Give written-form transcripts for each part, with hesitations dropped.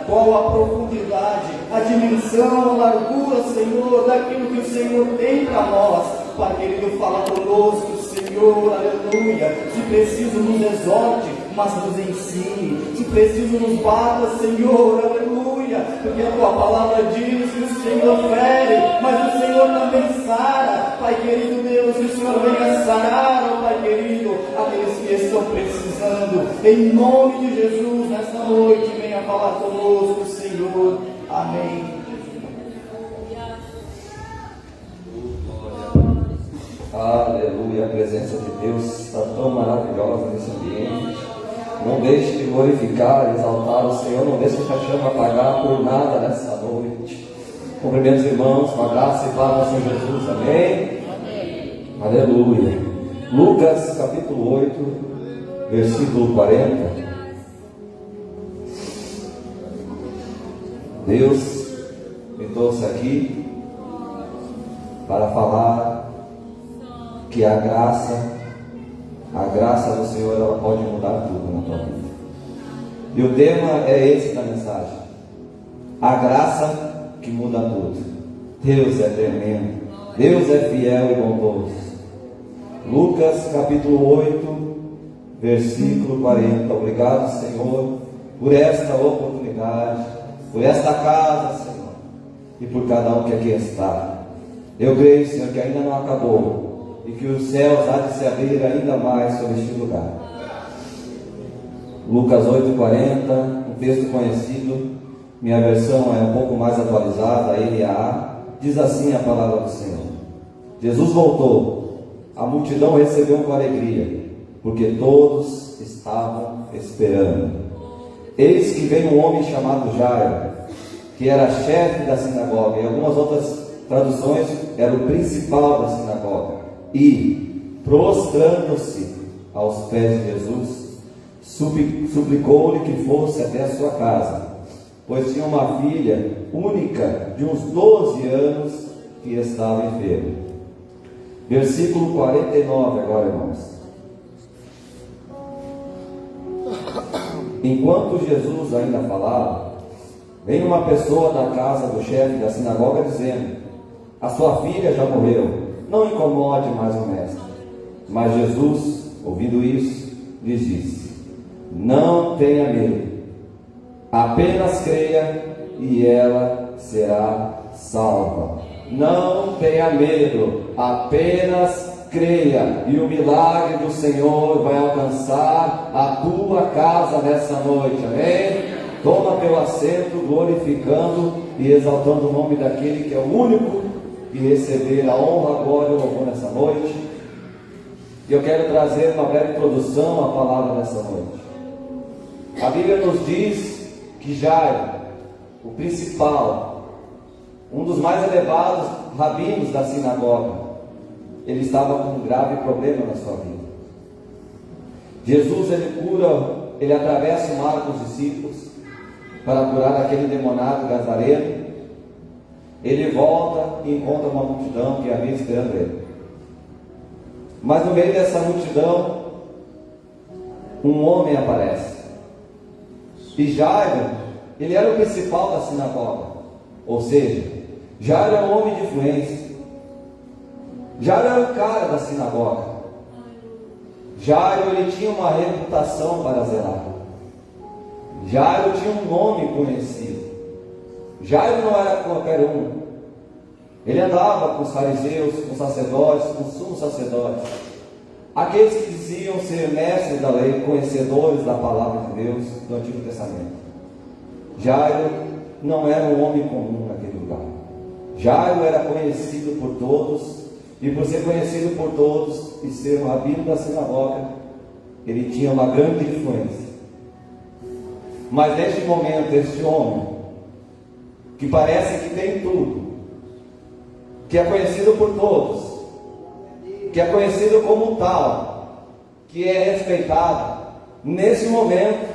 qual a profundidade, a dimensão, a largura, Senhor, daquilo que o Senhor tem para nós. Pai querido, fala conosco, Senhor, aleluia. Se preciso, nos exorte, mas nos ensine. Se preciso, nos bata, Senhor, aleluia. Porque a tua palavra diz que o Senhor fere, mas o Senhor também sara. Pai querido Deus, que o Senhor venha sarar, ó Pai querido, aqueles que estão precisando. Em nome de Jesus, nesta noite, venha falar conosco, Senhor. Amém. Aleluia, a presença de Deus está tão maravilhosa nesse ambiente. Não deixe de glorificar, exaltar o Senhor. Não deixe a chama apagar por nada nessa noite. Cumprimento os irmãos com a graça e paz do Senhor Jesus. Amém? Amém. Aleluia. Lucas capítulo 8, versículo 40. Deus me trouxe aqui para falar que a graça do Senhor, ela pode mudar tudo na tua vida. E o tema é esse da mensagem: a graça que muda tudo. Deus é tremendo, Deus é fiel e bondoso. Lucas capítulo 8, versículo 40. Obrigado, Senhor, por esta oportunidade, por esta casa, Senhor, e por cada um que aqui está. Eu creio, Senhor, que ainda não acabou, e que os céus há de se abrir ainda mais sobre este lugar. Lucas 8,40, um texto conhecido, minha versão é um pouco mais atualizada, a NAA, diz assim a palavra do Senhor: Jesus voltou, a multidão recebeu com alegria, porque todos estavam esperando. Eis que veio um homem chamado Jairo, que era chefe da sinagoga, em algumas outras traduções era o principal da sinagoga. E, prostrando-se aos pés de Jesus, suplicou-lhe que fosse até a sua casa, pois tinha uma filha única de uns 12 anos que estava enferma. Versículo 49 agora, irmãos. Enquanto Jesus ainda falava, veio uma pessoa da casa do chefe da sinagoga dizendo: a sua filha já morreu, não incomode mais o mestre. Mas Jesus, ouvindo isso, lhes disse: não tenha medo, apenas creia e ela será salva. Não tenha medo, apenas creia e o milagre do Senhor vai alcançar a tua casa nessa noite. Amém? Toma teu assento, glorificando e exaltando o nome daquele que é o único e receber a honra, a glória e o louvor nessa noite. E eu quero trazer uma breve introdução à palavra nessa noite. A Bíblia nos diz que Jairo, o principal, um dos mais elevados rabinos da sinagoga, ele estava com um grave problema na sua vida. Jesus, ele atravessa o mar com os discípulos para curar aquele endemoniado Gazareno. Ele volta e encontra uma multidão que havia esperando ele. Mas no meio dessa multidão, um homem aparece. E Jairo, ele era o principal da sinagoga. Ou seja, Jairo era um homem de influência. Jairo era o cara da sinagoga. Jairo, ele tinha uma reputação para zelar. Jairo tinha um nome conhecido. Jairo não era qualquer um. Ele andava com os fariseus, com os sacerdotes, com os sumos sacerdotes, aqueles que diziam ser mestres da lei, conhecedores da palavra de Deus do Antigo Testamento. Jairo não era um homem comum naquele lugar. Jairo era conhecido por todos, e por ser conhecido por todos e ser um rabino da sinagoga, ele tinha uma grande influência. Mas neste momento, este homem, que parece que tem tudo, que é conhecido por todos, que é conhecido como tal, que é respeitado, nesse momento,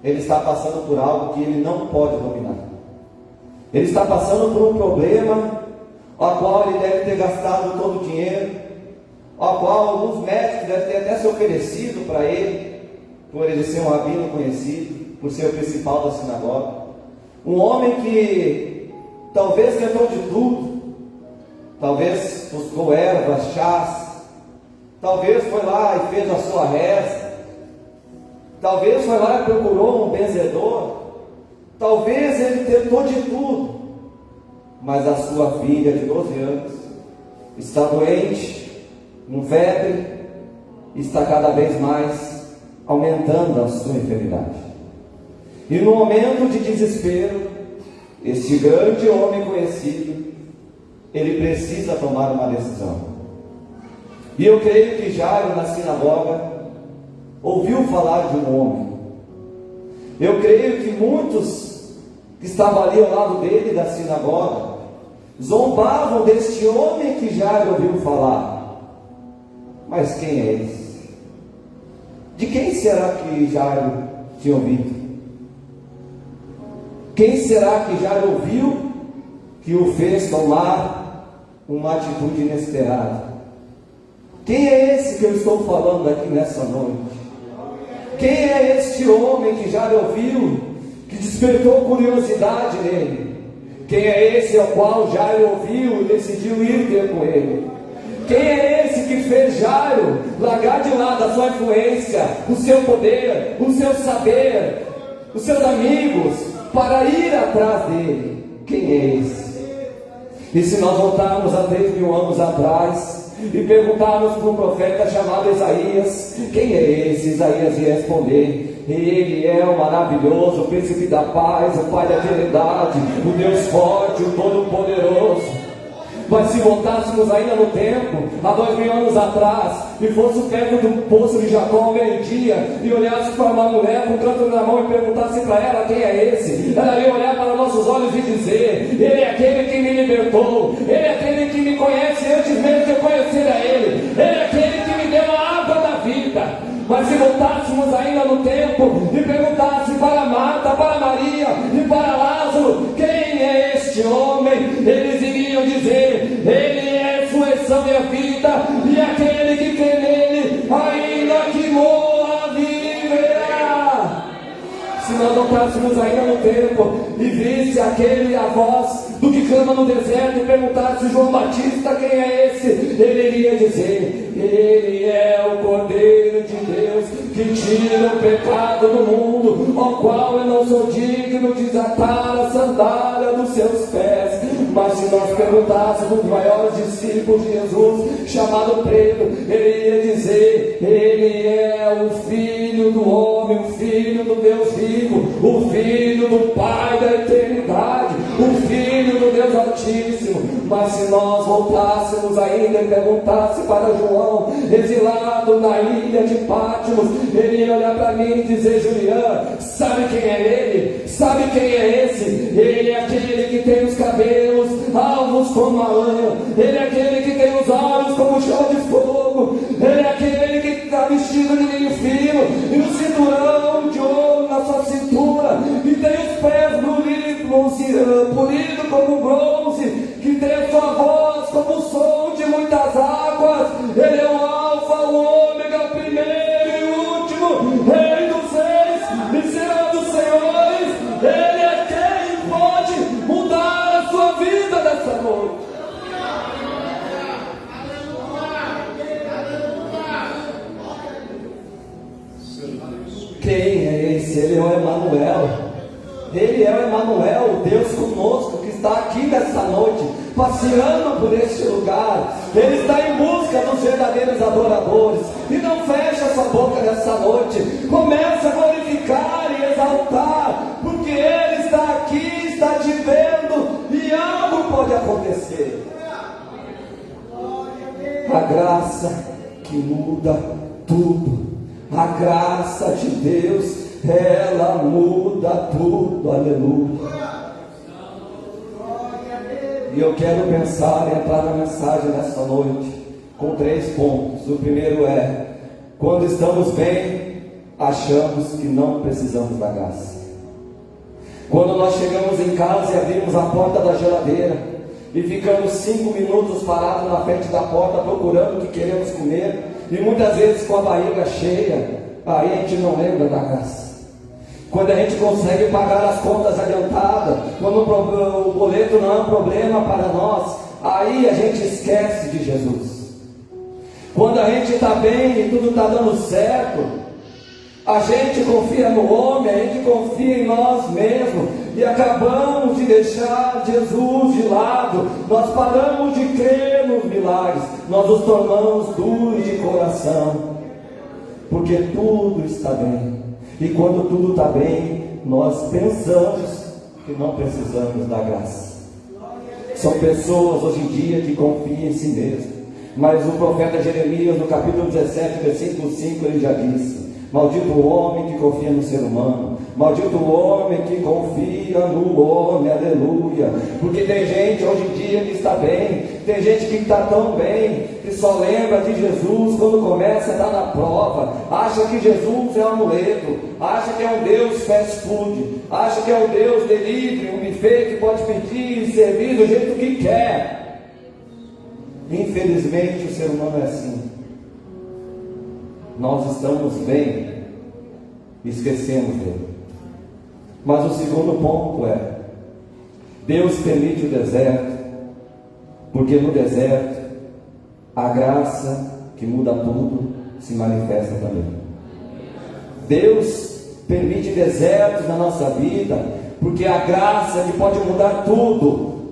ele está passando por algo que ele não pode dominar. Ele está passando por um problema, ao qual ele deve ter gastado todo o dinheiro, ao qual alguns médicos devem ter até se oferecido para ele, por ele ser um rabino conhecido. por ser o principal da sinagoga. Um homem que talvez tentou de tudo, talvez buscou ervas, chás, talvez foi lá e fez a sua reza, talvez foi lá e procurou um benzedor, talvez ele tentou de tudo, mas a sua filha de 12 anos está doente, com febre, está cada vez mais aumentando a sua enfermidade. E no momento de desespero, este grande homem conhecido, ele precisa tomar uma decisão. E eu creio que Jairo, na sinagoga, ouviu falar de um homem. Eu creio que muitos que estavam ali ao lado dele, da sinagoga, zombavam deste homem que Jairo ouviu falar. Mas quem é esse? De quem será que Jairo tinha ouvido? Quem será que Jairo ouviu que o fez tomar uma atitude inesperada? Quem é esse que eu estou falando aqui nessa noite? Quem é este homem que Jairo ouviu, que despertou curiosidade nele? Quem é esse ao qual Jairo ouviu e decidiu ir ter com ele? Quem é esse que fez Jairo largar de lado a sua influência, o seu poder, o seu saber, os seus amigos, para ir atrás dele? Quem é esse? E se nós voltarmos a 3.000 anos atrás e perguntarmos para um profeta chamado Isaías, quem é esse? Isaías ia responder: ele é o maravilhoso, o príncipe da paz, o pai da eternidade, o Deus forte, o todo-poderoso. Mas se voltássemos ainda no tempo, há 2.000 anos atrás, e fosse perto do poço de Jacó ao meio-dia, e olhasse para uma mulher com um canto na mão e perguntasse para ela: quem é esse? Ela ia olhar para nossos olhos e dizer: ele é aquele que me libertou, ele é aquele que me conhece antes mesmo de eu conhecer a ele, ele é aquele que me deu a água da vida. Mas se voltássemos ainda no tempo e perguntasse para Marta, para Maria e para Lázaro: quem é este homem? Eles iriam dizer: ele é a ressurreição e a vida, e aquele que crê nele, ainda que morra, viverá. Se nós voltássemos ainda no tempo e visse aquele a voz do que clama no deserto e perguntasse: João Batista, quem é esse? Ele iria dizer: ele é o Cordeiro de Deus que tira o pecado do mundo, ao qual eu não sou digno de desatar a sandália dos seus pés. Mas se nós perguntássemos os maiores discípulos de Jesus, chamado Pedro, ele ia dizer: ele é o Filho do homem, o Filho do Deus vivo, o Filho do Pai da eternidade, o Filho do Deus Altíssimo. Mas se nós voltássemos ainda e perguntássemos para João, exilado na ilha de Patmos, ele ia olhar para mim e dizer: Julián, sabe quem é ele? Sabe quem é esse? Ele é aquele que tem os cabelos alvos como a lã, ele é aquele que tem os olhos como chama de fogo, ele é aquele que está vestido de linho fino e um cinturão de ouro na sua cintura, e tem os pés polidos como bronze, que tem a sua voz como o som de muitas águas. Ele é o alfa, o ômega, o primeiro e o último, rei dos reis e senhor dos senhores. Ele é quem pode mudar a sua vida nessa noite. Quem é esse? Ele é o Emanuel. Ele é o Emanuel, o Deus conosco, que está aqui nessa noite, passeando por este lugar. Ele está em busca dos verdadeiros adoradores. E não fecha sua boca nessa noite. Começa a glorificar e exaltar, porque Ele está aqui, está te vendo, e algo pode acontecer. A graça que muda tudo. A graça de Deus, ela muda tudo, aleluia. E eu quero pensar e entrar na mensagem nessa noite com 3 pontos. O primeiro é: quando estamos bem, achamos que não precisamos da graça. Quando nós chegamos em casa e abrimos a porta da geladeira e ficamos 5 minutos parados na frente da porta procurando o que queremos comer, e muitas vezes com a barriga cheia, aí a gente não lembra da graça. quando a gente consegue pagar as contas adiantadas, quando o boleto não é um problema para nós, aí a gente esquece de Jesus. Quando a gente está bem e tudo está dando certo, a gente confia no homem, a gente confia em nós mesmos e acabamos de deixar Jesus de lado. Nós paramos de crer nos milagres, nós nos tornamos duros de coração, porque tudo está bem. E quando tudo está bem, nós pensamos que não precisamos da graça. São pessoas hoje em dia que confiam em si mesmo, mas o profeta Jeremias, no capítulo 17, versículo 5, ele já disse: maldito o homem que confia no ser humano, maldito o homem que confia no homem, aleluia. Porque tem gente hoje em dia que está bem, tem gente que está tão bem, que só lembra de Jesus quando começa a estar na prova, acha que Jesus é um amuleto, acha que é um Deus fast food, acha que é um Deus delivery, um buffet que pode pedir e servir do jeito que quer. Infelizmente o ser humano é assim. Nós estamos bem, esquecemos dele. Mas o segundo ponto é: Deus permite o deserto, porque no deserto a graça que muda tudo se manifesta também. Deus permite desertos na nossa vida, porque a graça que pode mudar tudo,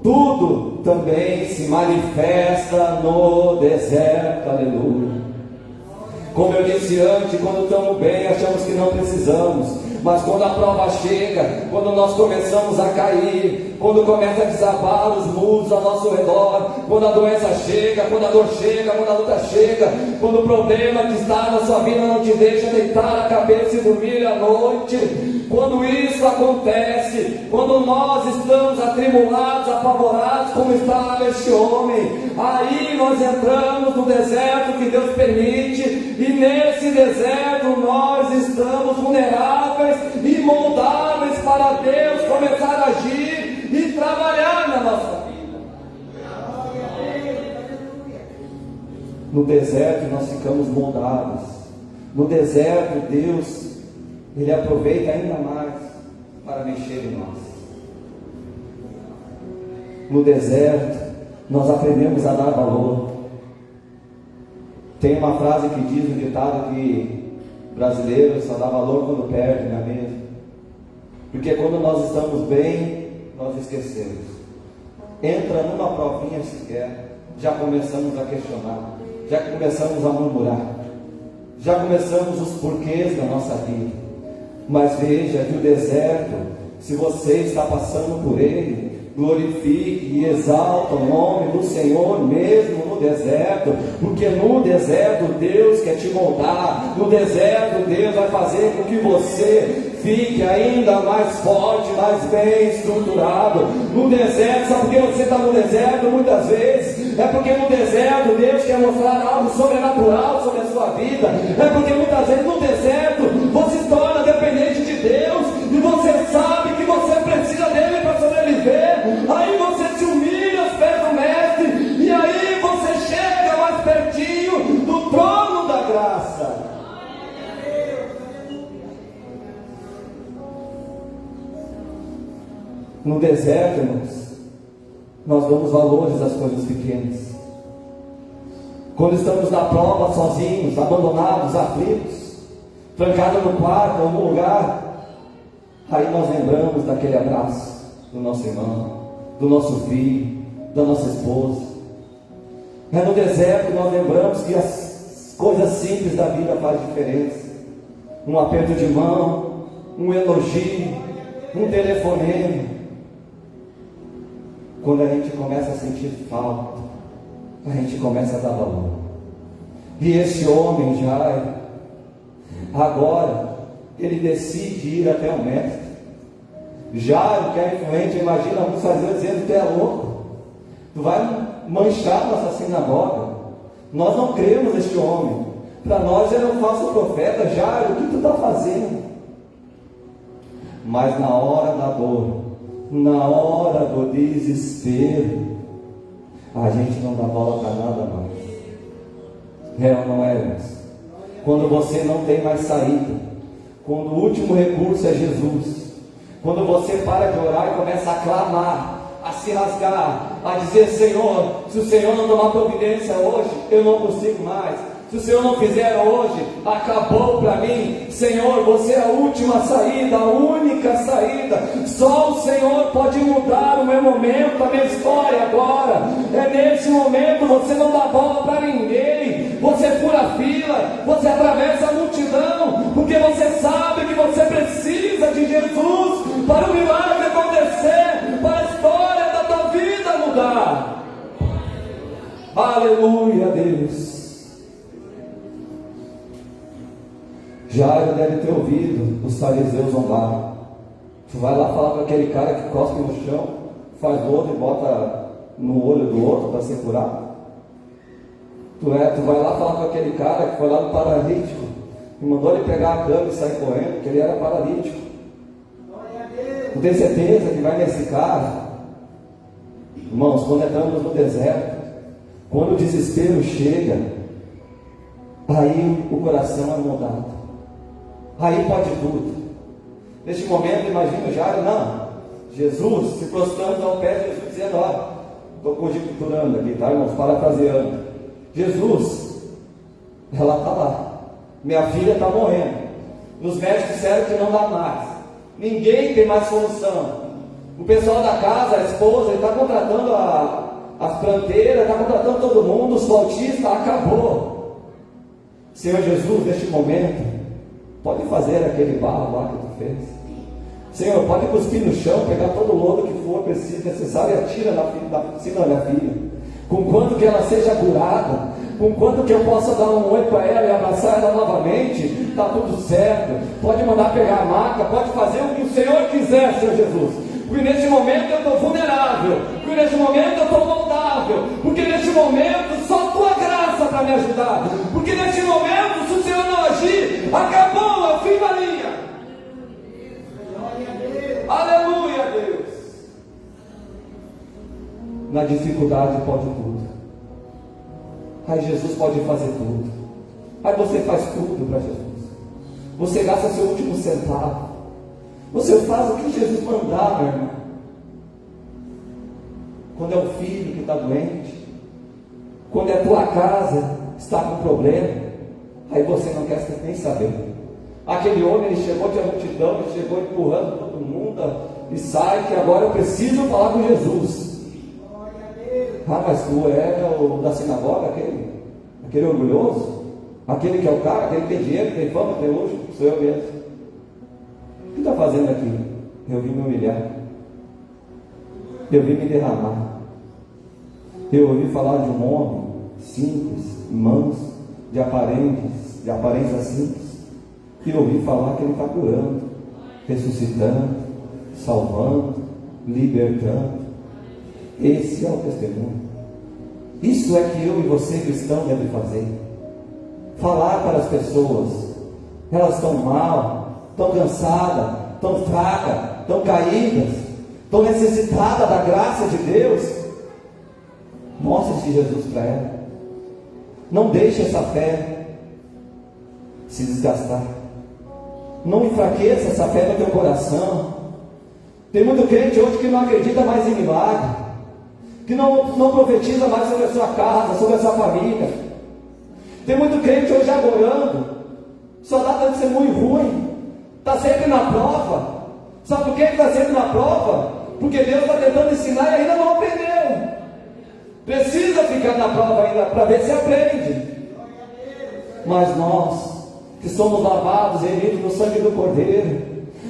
tudo também se manifesta no deserto, aleluia. Como eu disse antes, quando estamos bem, achamos que não precisamos, mas quando a prova chega, quando nós começamos a cair, quando começa a desabar os muros ao nosso redor, quando a doença chega, quando a dor chega, quando a luta chega, quando o problema que está na sua vida não te deixa deitar a cabeça e dormir à noite, quando isso acontece, quando nós estamos atribulados, apavorados, como está este homem, aí nós entramos no deserto que Deus permite, e nesse deserto nós estamos vulneráveis e moldáveis para Deus começar a agir e trabalhar na nossa vida. No deserto nós ficamos moldados. No deserto Deus, Ele aproveita ainda mais para mexer em nós. No deserto nós aprendemos a dar valor. Tem uma frase que diz no ditado que brasileiro só dá valor quando perde, não é mesmo? Porque quando nós estamos bem, nós esquecemos. Entra numa provinha sequer, já começamos a questionar, já começamos a murmurar, já começamos os porquês da nossa vida. Mas veja que o deserto, se você está passando por ele, glorifique e exalta o nome do Senhor mesmo no deserto, porque no deserto Deus quer te moldar, no deserto Deus vai fazer com que você fique ainda mais forte, mais bem estruturado. No deserto, sabe por que você está no deserto muitas vezes? É porque no deserto Deus quer mostrar algo sobrenatural sobre a sua vida. É porque muitas vezes no deserto você se torna dependente de Deus e você sabe que você precisa dele para sobreviver. Aí você se humilha aos pés do mestre e aí você chega mais pertinho do trono da graça. No deserto, irmãos, nós damos valores às coisas pequenas. Quando estamos na prova sozinhos, abandonados, aflitos, trancados no quarto, em algum lugar, aí nós lembramos daquele abraço do nosso irmão, do nosso filho, da nossa esposa. É no deserto que nós lembramos que as coisas simples da vida fazem diferença. Um aperto de mão, um elogio, um telefonema. Quando a gente começa a sentir falta, a gente começa a dar valor. E esse homem Jairo, agora, ele decide ir até o mestre. Jairo, que é influente, imagina alguns fariseus dizendo: tu é louco, tu vai manchar nossa sinagoga, nós não cremos neste homem, para nós ele é um falso profeta. Jairo, o que tu está fazendo? Mas na hora da dor, na hora do desespero, a gente não dá bola para nada mais. É ou não é, irmãos? Quando você não tem mais saída, quando o último recurso é Jesus, quando você para de orar e começa a clamar, a se rasgar, a dizer: Senhor, se o Senhor não tomar providência hoje, eu não consigo mais. Se o Senhor não fizer hoje, acabou para mim. Senhor, você é a última saída, a única saída. Só o Senhor pode mudar o meu momento, a minha história agora. É nesse momento, você não dá bola para ninguém. Você fura a fila, você atravessa a multidão, porque você sabe que você precisa de Jesus para o milagre acontecer, para a história da tua vida mudar. Aleluia, Deus. Jairo deve ter ouvido os fariseus zombar. Tu vai lá falar com aquele cara que cospe no chão, faz lodo e bota no olho do outro para ser curado. Tu vai lá falar com aquele cara que foi lá no paralítico e mandou ele pegar a cama e sair correndo, que ele era paralítico. Tu tem certeza que vai nesse cara? Irmãos, quando entramos no deserto, quando o desespero chega, aí o coração é mudado. Aí pode tudo. Neste momento, imagina Jairo, não, Jesus se prostrando ao pé de Jesus, dizendo: ó, estou conjecturando aqui, tá, irmãos, parafraseando. Jesus, ela está lá, minha filha está morrendo, os médicos disseram que não dá mais, ninguém tem mais solução. O pessoal da casa, a esposa, ele está contratando as planteiras, está contratando todo mundo, os flautistas, acabou. Senhor Jesus, neste momento, pode fazer aquele barro lá que tu fez. Senhor, pode cuspir no chão, pegar todo o lodo que for necessário e atira na cima da minha filha. Com quanto que ela seja curada, com quanto que eu possa dar um oi para ela e abraçar ela novamente, está tudo certo. Pode mandar pegar a maca, pode fazer o que o Senhor quiser, Senhor Jesus. Porque neste momento eu estou vulnerável, porque neste momento eu estou moldável, porque neste momento só tua graça para me ajudar, porque neste momento, se o Senhor não agir, acabou a fim da linha. Aleluia, Deus. Na dificuldade pode tudo. Aí Jesus pode fazer tudo. Aí você faz tudo para Jesus. Você gasta seu último centavo. Você faz o que Jesus mandar, meu irmão. Quando é o filho que está doente, quando é a tua casa está com problema, aí você não quer nem saber. Aquele homem, ele chegou de multidão, ele chegou empurrando todo mundo e sai, que agora eu preciso falar com Jesus. Ah, mas tu é o da sinagoga, aquele orgulhoso, aquele que é o cara, aquele que tem dinheiro, que tem fama, que tem luxo, sou eu mesmo. O que está fazendo aqui? Eu vim me humilhar, eu vim me derramar, eu ouvi falar de um homem simples, manso, de aparência simples, e ouvi falar que ele está curando, ressuscitando, salvando, libertando. Esse é o testemunho. Isso é que eu e você, cristão, deve fazer. Falar para as pessoas. Elas estão mal, estão cansadas, estão fracas, estão caídas, estão necessitadas da graça de Deus. Mostre-se Jesus para ela. Não deixe essa fé se desgastar. Não enfraqueça essa fé no teu coração. Tem muito crente hoje que não acredita mais em milagre, que não profetiza mais sobre a sua casa, sobre a sua família. Tem muito crente hoje agorando, só dá para ser muito ruim, está sempre na prova. Sabe por que está sempre na prova? Porque Deus está tentando ensinar e ainda não aprendeu. Precisa ficar na prova ainda para ver se aprende. Mas nós, que somos lavados e remidos no sangue do Cordeiro,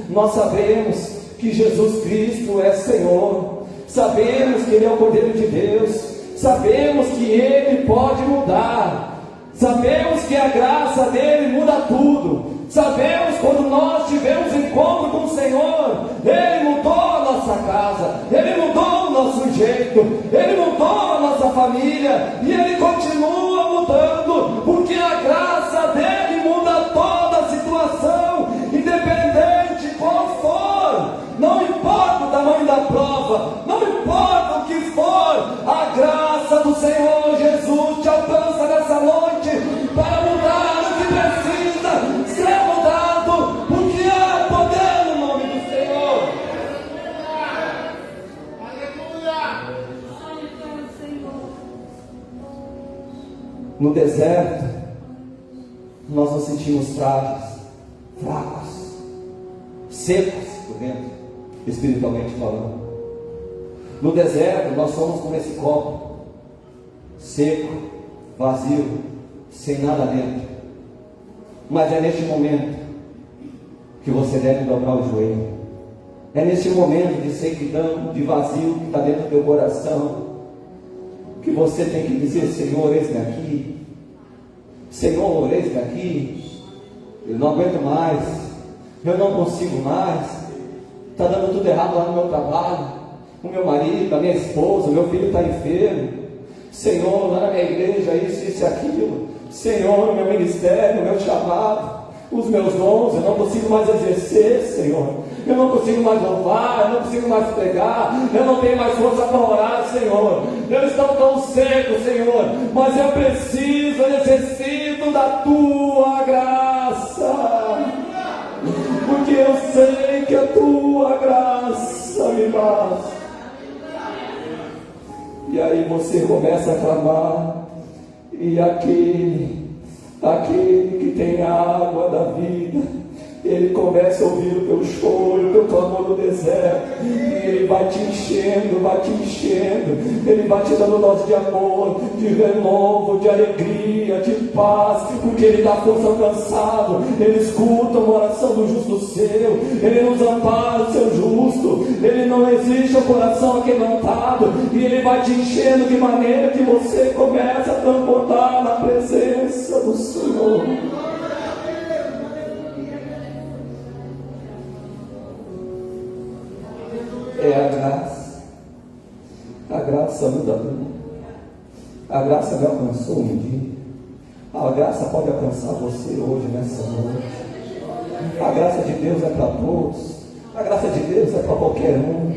nós sabemos que Jesus Cristo é Senhor, sabemos que Ele é o Cordeiro de Deus, sabemos que Ele pode mudar, sabemos que a graça dEle muda tudo, sabemos quando nós tivemos encontro com o Senhor, Ele mudou a nossa casa, Ele mudou o nosso jeito, Ele mudou a nossa família, e Ele continua mudando, porque a graça dEle muda toda a situação, independente qual for. Não importa o tamanho da prova, não importa o que for, a graça do Senhor Jesus te alcança nessa noite para mudar o que precisa ser mudado, porque No deserto, nós nos sentimos frágeis, fracos, secos por dentro, espiritualmente falando. No deserto, nós somos como esse copo, seco, vazio, sem nada dentro. Mas é neste momento que você deve dobrar o joelho. É nesse momento de sequidão, de vazio que está dentro do teu coração, que você tem que dizer: Senhor, eis-me aqui. Senhor, eis-me aqui. Eu não aguento mais, eu não consigo mais, está dando tudo errado lá no meu trabalho, o meu marido, a minha esposa, o meu filho está enfermo. Senhor, lá na minha igreja, isso e aquilo. Senhor, o meu ministério, o meu chamado, os meus dons, eu não consigo mais exercer, Senhor. Eu não consigo mais louvar, eu não consigo mais pregar, eu não tenho mais força para orar, Senhor. Eu estou tão seco, Senhor, mas eu preciso, eu necessito da Tua graça, porque eu sei que a Tua graça me basta. E aí você começa a clamar, e aquele que tem a água da vida, ele começa a ouvir o teu choro, o teu clamor no deserto, e ele vai te enchendo, ele vai te dando dose de amor, de renovo, de alegria, de paz, porque ele dá força ao cansado, ele escuta uma oração do justo seu, ele nos ampara o seu justo, ele não exige o coração aquebrantado, e ele vai te enchendo de maneira que você começa a transportar na presença do Senhor. É a graça muda tudo. A graça me alcançou um dia, a graça pode alcançar você hoje, nessa noite. A graça de Deus é para todos, a graça de Deus é para qualquer um,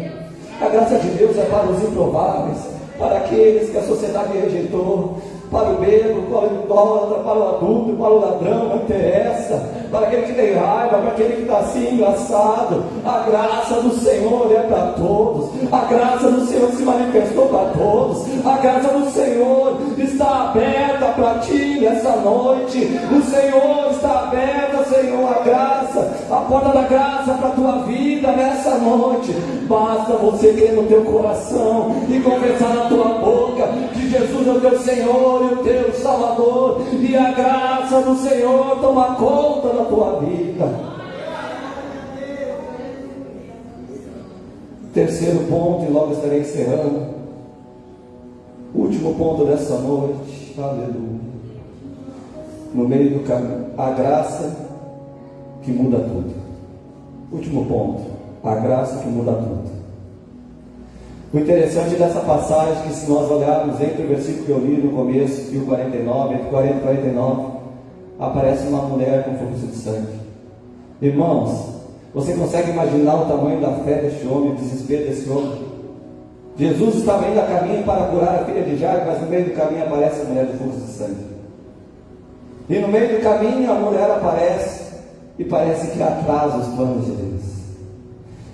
a graça de Deus é para os improváveis, para aqueles que a sociedade rejeitou, para o bêbado, para o idólatra, para o adulto, para o ladrão, não interessa, para aquele que tem raiva, para aquele que está assim engraçado. A graça do Senhor é para todos, a graça do Senhor se manifestou para todos, a graça do Senhor está aberta para ti nessa noite. O Senhor está aberta, Senhor, a graça, a porta da graça para a tua vida nessa noite. Basta você crer no teu coração e confessar na tua boca que Jesus é o teu Senhor e o teu Salvador, e a graça do Senhor toma conta da tua vida. Terceiro ponto, e logo estarei encerrando. Último ponto dessa noite, aleluia. No meio do caminho, a graça que muda tudo. Último ponto, a graça que muda tudo. O interessante dessa passagem é que, se nós olharmos entre o versículo que eu li no começo e o 49, entre 40 e 49, aparece uma mulher com fluxo de sangue. Irmãos, você consegue imaginar o tamanho da fé deste homem, o desespero desse homem? Jesus estava indo a caminho para curar a filha de Jairo, mas no meio do caminho aparece a mulher do fluxo de sangue. E no meio do caminho a mulher aparece e parece que atrasa os planos de Deus.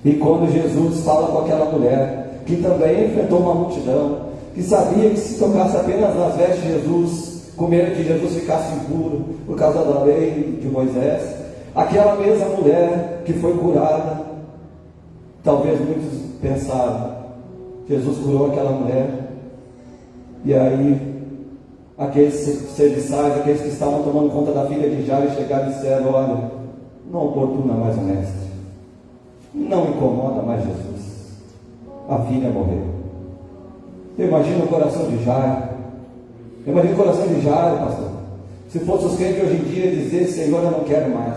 E quando Jesus fala com aquela mulher, que também enfrentou uma multidão, que sabia que se tocasse apenas nas vestes de Jesus, com medo que Jesus ficasse impuro por causa da lei de Moisés, aquela mesma mulher que foi curada, talvez muitos pensaram, Jesus curou aquela mulher, e aí aqueles serviçais, aqueles que estavam tomando conta da filha de Jairo, chegaram e disseram: olha, não oportuna mais o mestre, não incomoda mais Jesus, a filha morreu. Eu imagino o coração de Jairo, pastor. Se fosse os crentes hoje em dia dizer: Senhor, eu não quero mais.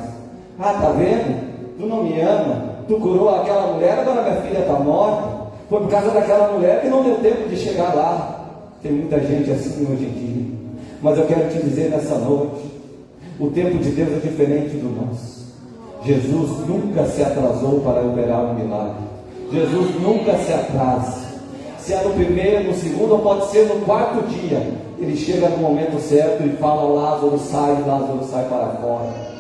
Ah, tá vendo? Tu não me ama, tu curou aquela mulher, agora minha filha está morta. Foi por causa daquela mulher que não deu tempo de chegar lá. Tem muita gente assim hoje em dia. Mas eu quero te dizer nessa noite, o tempo de Deus é diferente do nosso. Jesus nunca se atrasou para operar um milagre. Jesus nunca se atrasa. Se é no primeiro, no segundo, ou pode ser no quarto dia, ele chega no momento certo e fala: Lázaro sai para fora.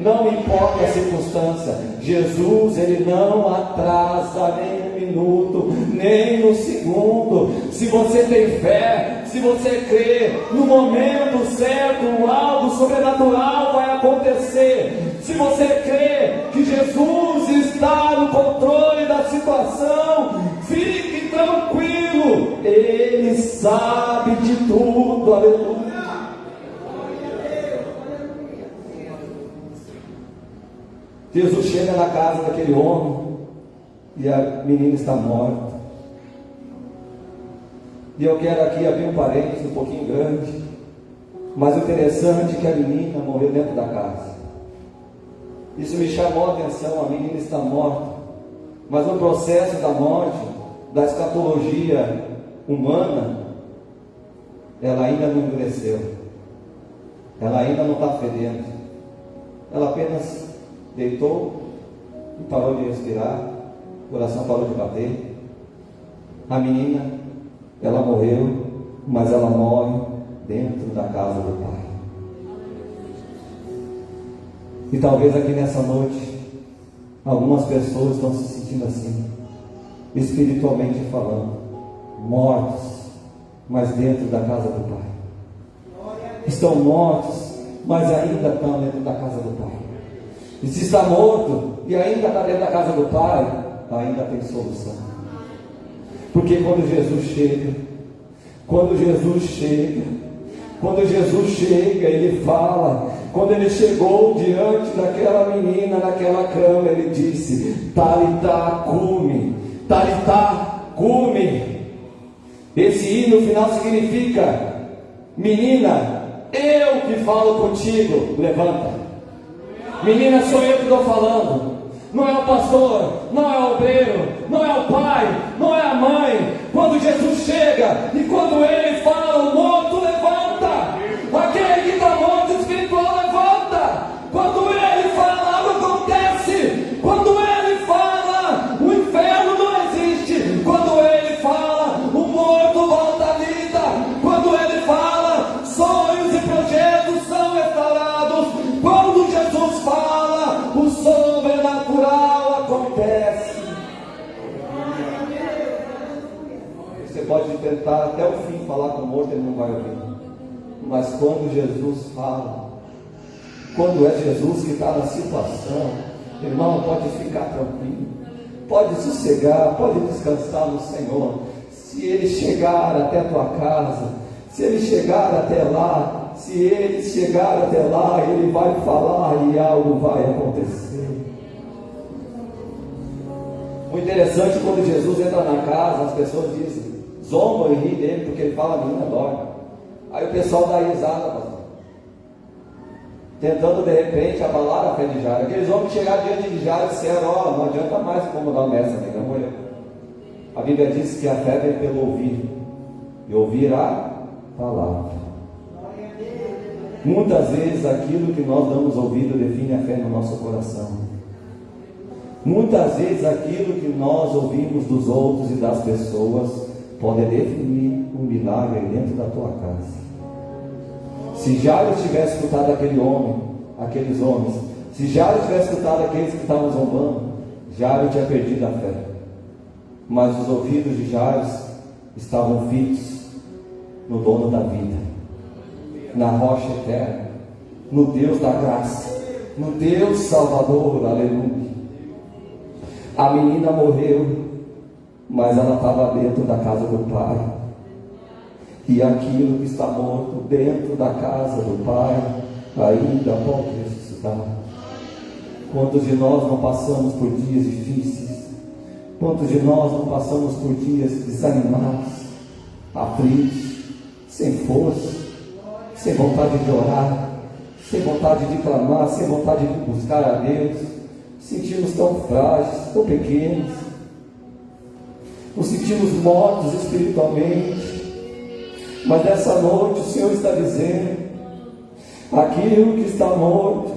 Não importa a circunstância, Jesus, ele não atrasa nem um minuto, nem no segundo. Se você tem fé, se você crê, no momento certo, algo sobrenatural vai acontecer. Se você crê que Jesus está no controle da situação, fique tranquilo, Ele sabe de tudo. Aleluia. Jesus chega na casa daquele homem e a menina está morta. E eu quero aqui abrir um parênteses um pouquinho grande, mas o interessante é que a menina morreu dentro da casa. Isso me chamou a atenção. A menina está morta, mas no processo da morte, da escatologia humana, ela ainda não endureceu, ela ainda não está fedendo, ela apenas deitou e parou de respirar, o coração parou de bater. A menina, ela morreu, mas ela morre dentro da casa do Pai. E talvez aqui nessa noite, algumas pessoas estão se sentindo assim, espiritualmente falando, mortos, mas dentro da casa do Pai. Estão mortos, mas ainda estão dentro da casa do Pai. E se está morto e ainda está dentro da casa do Pai, ainda tem solução. Porque quando Jesus chega, Ele fala. Quando Ele chegou diante daquela menina, naquela cama, Ele disse: Talitá cumi, Talitá cumi. Esse I no final significa: menina, eu que falo contigo, levanta. Menina, sou eu que estou falando. Não é o pastor, não é o obreiro, não é o pai, não é a mãe. Quando Jesus chega e quando Ele fala, o morto levanta. Aquele que está morto espiritual levanta. Quando Ele fala, algo acontece. Quando Ele fala, o inferno não existe. Quando Ele fala, o morto volta à vida. Quando Ele fala, sonhos e projetos são restaurados. Quando Jesus fala, o sobrenatural acontece. Você pode tentar até o fim falar com o morto, ele não vai ouvir. Mas quando Jesus fala, quando é Jesus que está na situação, irmão, pode ficar tranquilo, pode sossegar, pode descansar no Senhor. Se Ele chegar até a tua casa, se Ele chegar até lá, se Ele chegar até lá, Ele vai falar e algo vai acontecer. O interessante, quando Jesus entra na casa, as pessoas dizem, zombam e riem dele, porque ele fala, a menina dorme. Aí o pessoal dá risada, pastor, tentando de repente abalar a fé de Jairo. Aqueles homens chegaram diante de Jairo e disseram: ó, não adianta mais incomodar o mestre, nega, morreu. A Bíblia diz que a fé vem pelo ouvir, e ouvir a palavra. Muitas vezes aquilo que nós damos ouvido define a fé no nosso coração. Muitas vezes aquilo que nós ouvimos dos outros e das pessoas pode definir um milagre dentro da tua casa. Se Jairo tivesse escutado aquele homem, aqueles homens, se Jairo tivesse escutado aqueles que estavam zombando, Jairo tinha perdido a fé. Mas os ouvidos de Jairo estavam fitos no dono da vida, na rocha eterna, no Deus da graça, no Deus Salvador. Aleluia. A menina morreu, mas ela estava dentro da casa do Pai. E aquilo que está morto dentro da casa do Pai ainda pode ressuscitar. Quantos de nós não passamos por dias difíceis? Quantos de nós não passamos por dias desanimados, aflitos, sem força, sem vontade de orar, sem vontade de clamar, sem vontade de buscar a Deus? Sentimos tão frágeis, tão pequenos, nos sentimos mortos espiritualmente. Mas nessa noite o Senhor está dizendo: aquilo que está morto,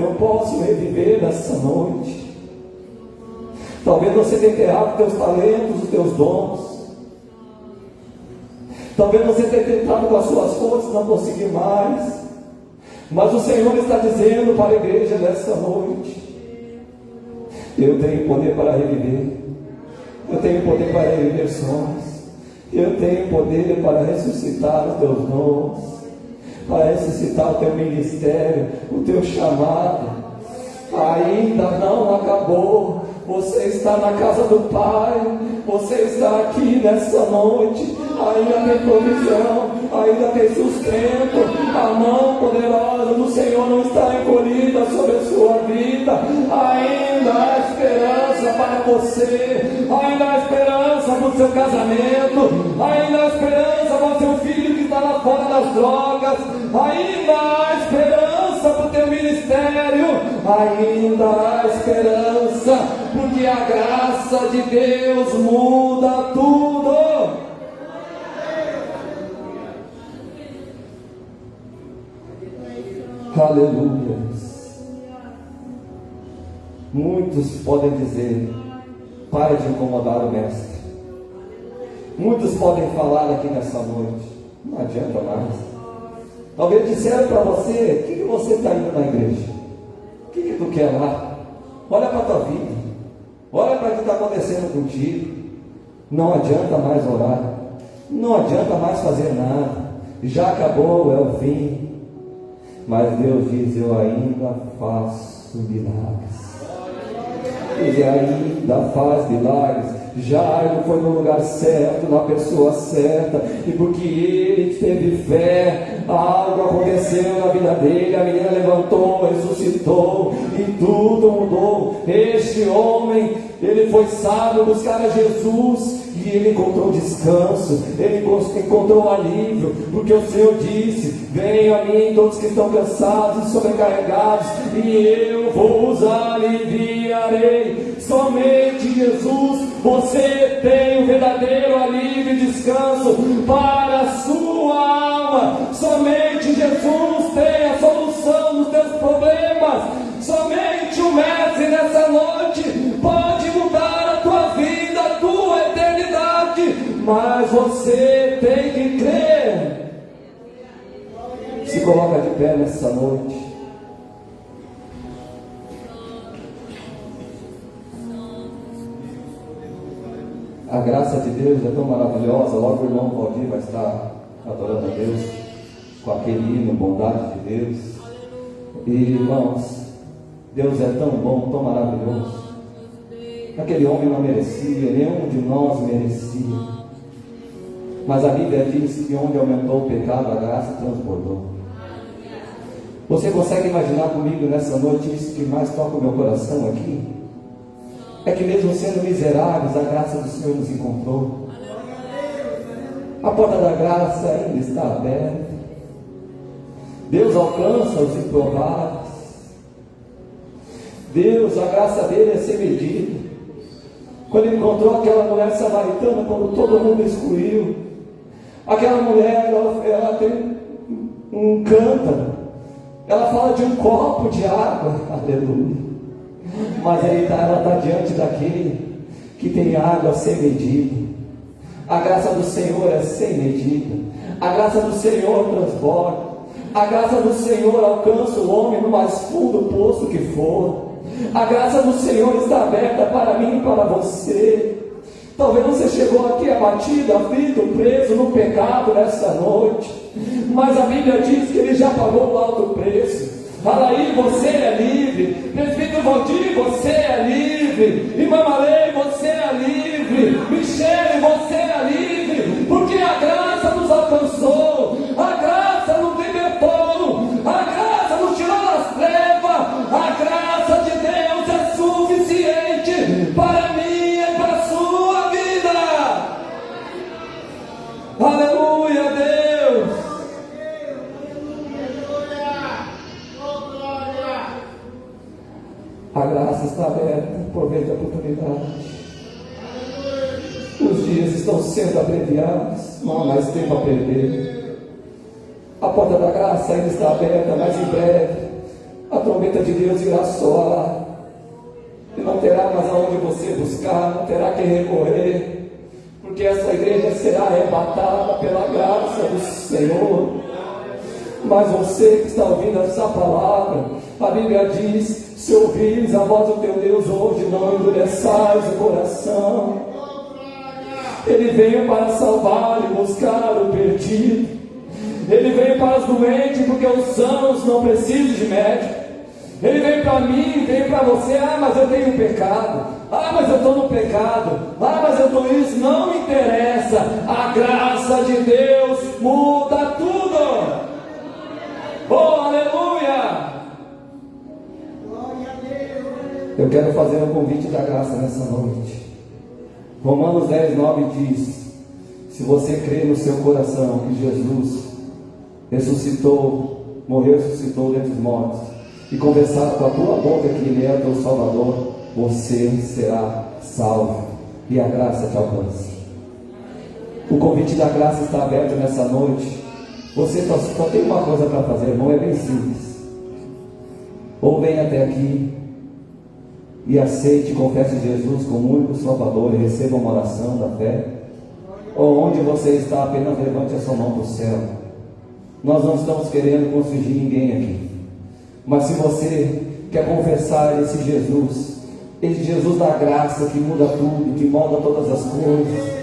eu posso reviver nessa noite. Talvez você tenha enterrado os teus talentos, os teus dons. Talvez você tenha tentado com as suas forças não conseguir mais. Mas o Senhor está dizendo para a igreja nessa noite: Eu tenho poder para reviver. Eu tenho poder para reviver sonhos. Eu tenho poder para ressuscitar os teus dons, para ressuscitar o teu ministério, o teu chamado. Ainda não acabou. Você está na casa do Pai. Você está aqui nessa noite. Ainda tem provisão, ainda tem sustento. A mão poderosa do Senhor não está encolhida sobre a sua vida. Ainda há esperança para você. Ainda há esperança para o seu casamento. Ainda há esperança para o seu filho que está lá fora das drogas. Ainda há esperança para o teu ministério. Ainda há esperança, porque a graça de Deus muda tudo. Aleluia. Muitos podem dizer: pare de incomodar o mestre. Muitos podem falar aqui nessa noite: não adianta mais. Talvez disseram para você: o que você está indo na igreja? O que tu quer lá? Olha para a tua vida. Olha para o que está acontecendo contigo. Não adianta mais orar. Não adianta mais fazer nada. Já acabou, é o fim. Mas Deus diz: eu ainda faço milagres. Ele ainda faz milagres. Jairo foi no lugar certo, na pessoa certa, e porque ele teve fé, algo aconteceu na vida dele. A menina levantou, ressuscitou e tudo mudou. Este homem, ele foi sábio buscar a Jesus e ele encontrou descanso, ele encontrou alívio, porque o Senhor disse: venham a mim todos que estão cansados e sobrecarregados, e eu vos aliviarei. Somente Jesus você tem o verdadeiro alívio e descanso para a sua alma. Somente Jesus tem a solução dos teus problemas. Somente o Mestre nessa noite pode mudar a tua vida, a tua eternidade. Mas você tem que crer. Se coloca de pé nessa noite. A graça de Deus é tão maravilhosa. Logo o irmão Valdir vai estar adorando a Deus com aquele hino, bondade de Deus. E irmãos, Deus é tão bom, tão maravilhoso. Aquele homem não merecia, nenhum de nós merecia. Mas a Bíblia diz que onde aumentou o pecado, a graça transbordou. Você consegue imaginar comigo nessa noite isso que mais toca o meu coração aqui? É que mesmo sendo miseráveis, a graça do Senhor nos encontrou. A porta da graça ainda está aberta. Deus alcança os improváveis. Deus, a graça dele é sem medida. Quando ele encontrou aquela mulher samaritana, quando todo mundo excluiu, aquela mulher, ela tem um cântaro, ela fala de um copo de água, aleluia. Mas ela está diante daquele que tem água sem medida. A graça do Senhor é sem medida. A graça do Senhor transborda. A graça do Senhor alcança o homem no mais fundo poço que for. A graça do Senhor está aberta para mim e para você. Talvez você chegou aqui abatido, aflito, preso no pecado nessa noite, mas a Bíblia diz que Ele já pagou o alto preço. Alaí, você é livre. Presbítero Valdir, você é livre. Irmã Malei, você é livre. Michele, você é livre. Porque a graça nos alcançou. A graça nos libertou. A graça nos tirou das trevas. A graça de Deus é suficiente para mim e para a sua vida. Aleluia, Deus. A graça está aberta, aproveite a oportunidade. Os dias estão sendo abreviados, não há mais tempo a perder. A porta da graça ainda está aberta, mas em breve a trombeta de Deus irá soar. E não terá mais aonde você buscar, não terá quem recorrer, porque essa igreja será arrebatada pela graça do Senhor. Mas você que está ouvindo essa palavra, a Bíblia diz: Se ouvis a voz do teu Deus hoje, não endureçais o coração. Ele veio para salvar e buscar o perdido. Ele veio para os doentes, porque os sãos não precisam de médico. Ele veio para mim, veio para você. Ah, mas eu tenho pecado. Ah, mas eu estou no pecado. Ah, mas eu estou isso. Não interessa. A graça de Deus muda tudo. Oh, aleluia! Eu quero fazer um convite da graça nessa noite. Romanos 10, 9 diz: se você crê no seu coração que Jesus ressuscitou, morreu e ressuscitou dentre os mortos, e confessar com a tua boca que Ele é o teu Salvador, você será salvo, e a graça te alcança. O convite da graça está aberto nessa noite. Você só tem uma coisa para fazer, irmão, é bem simples. Ou venha até aqui e aceite e confesse Jesus como único Salvador e receba uma oração da fé. Ou onde você está, apenas levante a sua mão para o céu. Nós não estamos querendo constranger ninguém aqui. Mas se você quer confessar esse Jesus da graça que muda tudo, que molda todas as coisas,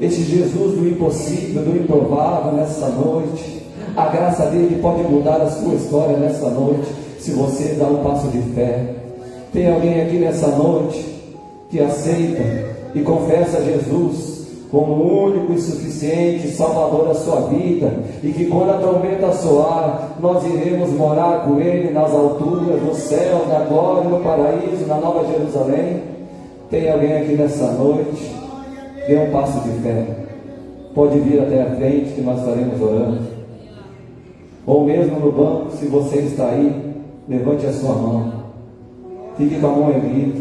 esse Jesus do impossível, do improvável nessa noite, a graça dele pode mudar a sua história nessa noite, se você dá um passo de fé. Tem alguém aqui nessa noite que aceita e confessa Jesus como o único e suficiente Salvador da sua vida, e que quando a trombeta soar, nós iremos morar com Ele nas alturas, no céu, na glória, no paraíso, na Nova Jerusalém? Tem alguém aqui nessa noite? Dê um passo de fé. Pode vir até a frente que nós estaremos orando. Ou mesmo no banco, se você está aí, levante a sua mão. Fique com a mão erguida.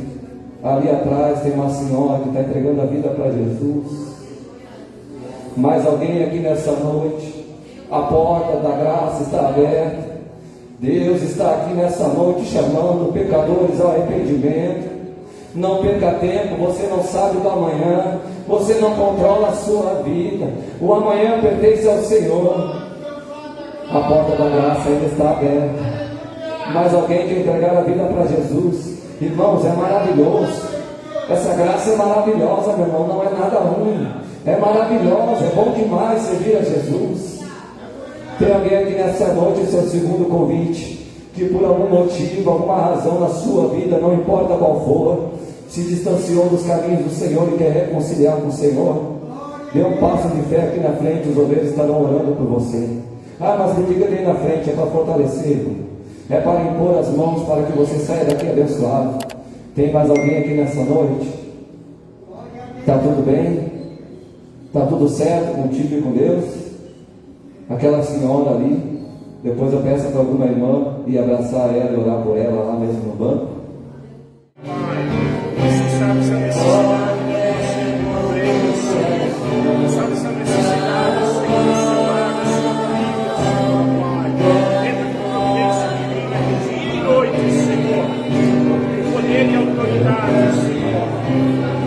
Ali atrás tem uma senhora que está entregando a vida para Jesus. Mais alguém aqui nessa noite? A porta da graça está aberta. Deus está aqui nessa noite chamando pecadores ao arrependimento. Não perca tempo, você não sabe do amanhã, você não controla a sua vida. O amanhã pertence ao Senhor. A porta da graça ainda está aberta. Mas alguém quer entregar a vida para Jesus? Irmãos, é maravilhoso. Essa graça é maravilhosa, meu irmão, não é nada ruim. É maravilhosa, é bom demais servir a Jesus. Tem alguém aqui nessa noite, esse é o segundo convite, que por algum motivo, alguma razão na sua vida, não importa qual for, se distanciou dos caminhos do Senhor e quer reconciliar com o Senhor. Dê um passo de fé aqui na frente, os obreiros estarão orando por você. Ah, mas não fica ali na frente, é para fortalecer, é para impor as mãos para que você saia daqui abençoado. Tem mais alguém aqui nessa noite? Está tudo bem? Está tudo certo contigo e com Deus? Aquela senhora ali, depois eu peço para alguma irmã ir abraçar ela e orar por ela lá mesmo no banco. Você sabe essa necessidade, você sabe essa necessidade, Senhor, dia e noite, Senhor, poder e autoridade, Senhor.